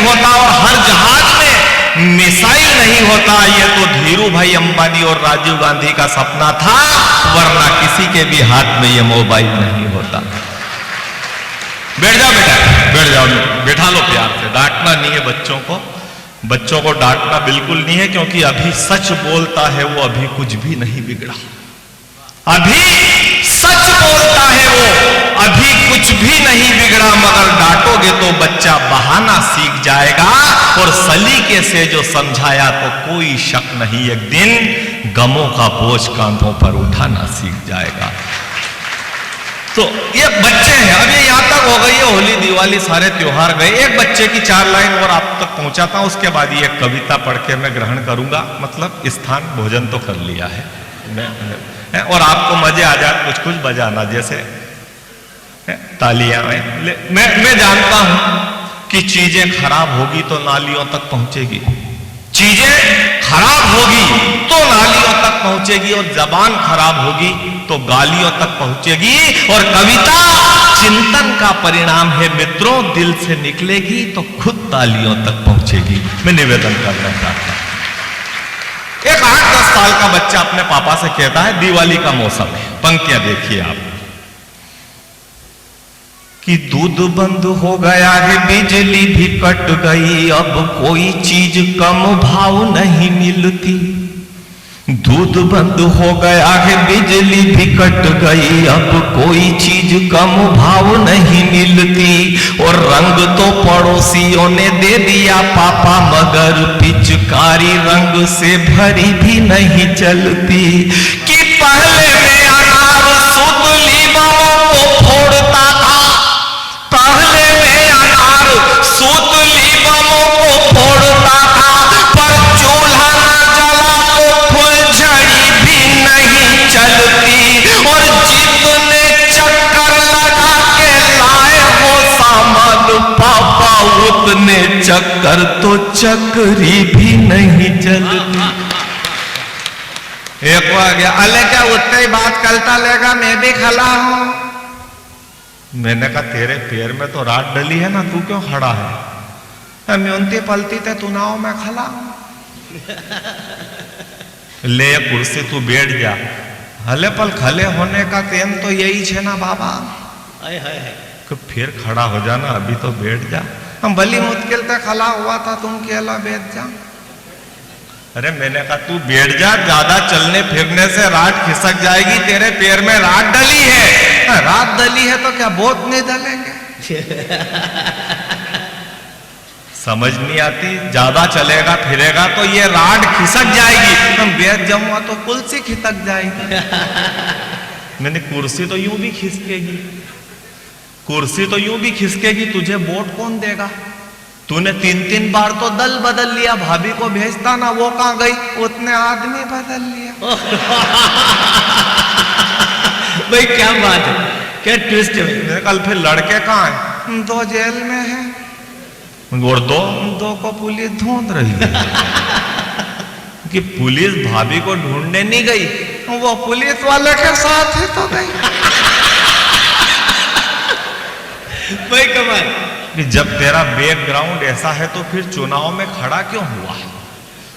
होता और हर जहाज में मिसाइल नहीं होता। ये तो धीरू भाई अंबानी और राजीव गांधी का सपना था, वरना किसी के भी हाथ में ये मोबाइल नहीं होता। बैठ जाओ बेटा, बैठ जाओ, बैठा लो प्यार से। डांटना नहीं है बच्चों को, बच्चों को डांटना बिल्कुल नहीं है, क्योंकि अभी सच बोलता है वो, अभी कुछ भी नहीं बिगड़ा। अभी सच बोलता है वो, अभी कुछ भी नहीं बिगड़ा। मगर डांटोगे तो बच्चा बहाना सीख जाएगा, और सलीके से जो समझाया तो कोई शक नहीं एक दिन गमों का बोझ कांधों पर उठाना सीख जाएगा। तो ये बच्चे हैं। अब ये यहां तक हो गई है, होली दिवाली सारे त्योहार गए। एक बच्चे की 4 लाइन और आप तक पहुंचाता हूं, उसके बाद ये कविता पढ़ के मैं ग्रहण करूंगा। मतलब स्थान भोजन तो कर लिया है मैं, और आपको मजे आ जाए कुछ कुछ बजाना, जैसे तालियां। मैं जानता हूं कि चीजें खराब होगी तो नालियों तक पहुंचेगी, चीजें खराब होगी तो नालियों तक पहुंचेगी, और जबान खराब होगी तो गालियों तक पहुंचेगी। और कविता चिंतन का परिणाम है मित्रों, दिल से निकलेगी तो खुद तालियों तक पहुंचेगी। मैं निवेदन करना चाहता हूं। एक 8-10 साल का बच्चा अपने पापा से कहता है, दिवाली का मौसम है, पंक्तियां देखिए आप, कि दूध बंद हो गया है, बिजली भी कट गई, अब कोई चीज कम भाव नहीं मिलती। दूध बंद हो गया है, बिजली भी कट गई, अब कोई चीज कम भाव नहीं मिलती। और रंग तो पड़ोसियों ने दे दिया पापा, मगर पिचकारी रंग से भरी भी नहीं चलती। कि पहले में अनार शुद्ध लीमों को फोड़ता था, पहले में अनार शुद्ध लीमों को फोड़ता था, पर चूल्हा न जला तो फुलझड़ी भी नहीं चलती। और जितने चक्कर लगा के लाए हो सामान पापा, उतने चक्कर तो चक्री भी नहीं चलती। एक आ गया, अले क्या उतने ही बात करता लेगा, मैं भी खला हूं। मैंने कहा तेरे पैर में तो रात डली है ना, तू क्यों खड़ा है? म्यूनती पलती थे तू नाव में खला हूं। ले कुर्सी तू बैठ जा। हले पल खले होने का तेम तो यही है ना बाबा। तो फिर खड़ा हो जाना, अभी तो बैठ जा। हम भली मुश्किल से खला हुआ था, तुम केला बैठ जा। अरे मैंने कहा तू बैठ जा, ज्यादा चलने फिरने से रात खिसक जाएगी, तेरे पैर में रात डली है। रात डली है तो क्या बोत नहीं डलेंगे? समझ नहीं आती, ज्यादा चलेगा फिरेगा तो ये रात खिसक जाएगी। हम बैठ जाऊंगा तो कुर्सी खिसक जाएगी। मैंने कुर्सी तो यूं भी खिसकेगी, कुर्सी तो यूं भी खिसकेगी, तुझे वोट कौन देगा? तूने 3-3 बार तो दल बदल लिया, भाभी को भेजता ना, वो कहां गई? उतने आदमी बदल लिया। भाई क्या बात है, क्या ट्विस्ट है। कल फिर लड़के कहां है? 2 जेल में है, और 2 को पुलिस ढूंढ रही है। कि पुलिस भाभी को ढूंढने नहीं गई, वो पुलिस वाले के साथ ही तो गई। भाई कमाल। कि जब तेरा बैकग्राउंड ऐसा है तो फिर चुनाव में खड़ा क्यों हुआ?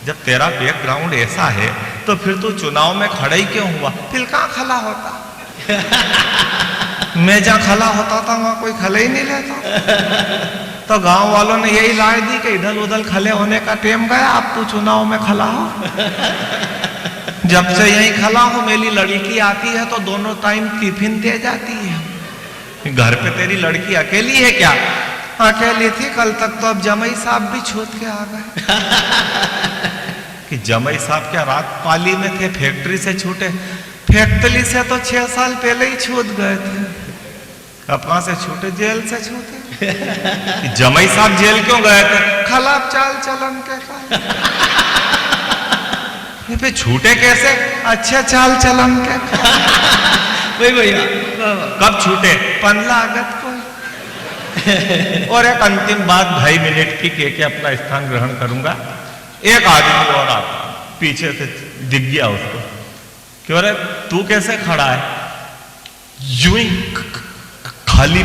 जब तेरा बैकग्राउंड ऐसा है तो फिर तू चुनाव में खड़ा ही क्यों हुआ? फिर कहां खला होता? मैं जहां खला होता था वहां कोई खले ही नहीं लेता। तो गांव वालों ने यही राय दी कि इधर उधर खले होने का टेम गया, अब तू चुनाव में खला हो। जब से यही खला हो, मेरी लड़की आती है तो दोनों टाइम टिफिन दे जाती है। घर पे तेरी लड़की अकेली है क्या? अकेली थी कल तक, तो अब जमाई साहब भी छूट के आ गए। कि जमाई साहब क्या रात पाली में थे, फैक्ट्री से छूटे? फैक्ट्री से तो 6 साल पहले ही छूट गए थे। अब कहां से छूटे? जेल से छूटे। जमाई साहब जेल क्यों गए थे? खराब चाल चलन के कारण। ये पे छूटे कैसे? अच्छे चाल चलन के वही भैया। कब छूटे? 15 अगस्त को। और एक अंतिम बात 2.5 मिनट की कह के अपना स्थान ग्रहण करूंगा। एक आदमी और आता, पीछे से दिख गया उसको, क्यों रे तू कैसे खड़ा है? यूं ही खाली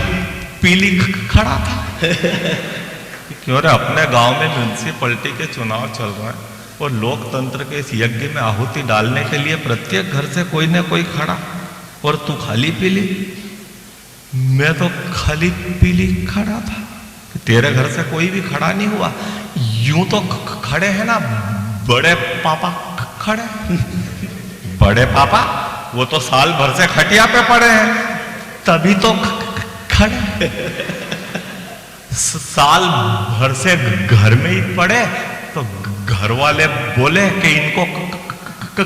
पीली खड़ा था। क्यों रे, अपने गांव में म्यूनिसिपैलिटी के चुनाव चल रहे हैं और लोकतंत्र के इस यज्ञ में आहुति डालने के लिए प्रत्येक घर से कोई ना कोई खड़ा, और तू खाली पीली। मैं तो खाली पीली खड़ा था, तेरे घर से कोई भी खड़ा नहीं हुआ। यूं तो खड़े हैं ना बड़े पापा खड़े। बड़े पापा वो तो साल भर से खटिया पे पड़े हैं, तभी तो खड़े। साल भर से घर में ही पड़े तो घर वाले बोले कि इनको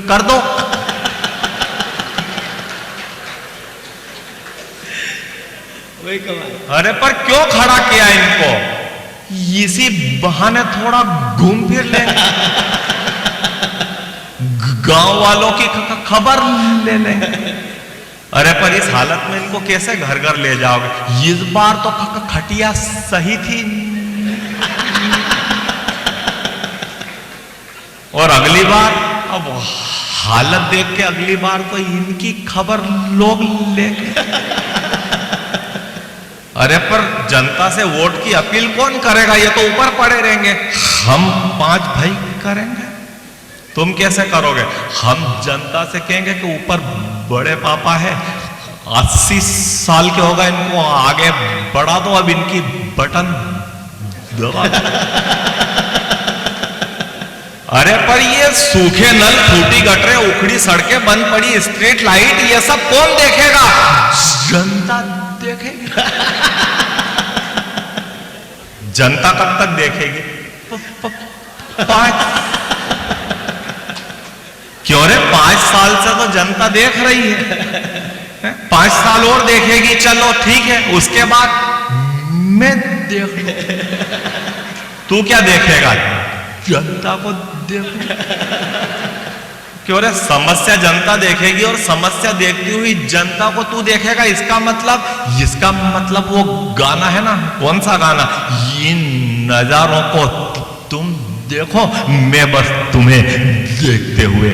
कर दो। वही कमाल। अरे पर क्यों खड़ा किया इनको? इसी बहाने थोड़ा घूम फिर ले, गांव वालों की खबर ले लेंगे। अरे पर इस हालत में इनको कैसे घर घर ले जाओगे? इस बार तो खटिया सही थी, और अगली बार अब हालत देख के अगली बार तो इनकी खबर लोग लेंगे। अरे पर जनता से वोट की अपील कौन करेगा? ये तो ऊपर पड़े रहेंगे। हम 5 भाई करेंगे, तुम कैसे करोगे? हम जनता से कहेंगे कि ऊपर बड़े पापा है, 80 साल के होगा, इनको आगे बढ़ा दो, अब इनकी बटन दबा दो। अरे पर ये सूखे नल, फूटी गटरें, उखड़ी सड़कें, बंद पड़ी स्ट्रीट लाइट, ये सब कौन देखेगा? जनता देखेगी। जनता कब तक देखेगी? 5 क्यों रे, 5 साल से तो जनता देख रही है, 5 साल और देखेगी। चलो ठीक है, उसके बाद मैं देख लूं। तू क्या देखेगा? जनता को देखो। क्यों रे, समस्या जनता देखेगी और समस्या देखती हुई जनता को तू देखेगा। इसका मतलब वो गाना है ना, कौन सा गाना? इन नजारों को तुम देखो, मैं बस तुम्हें देखते हुए।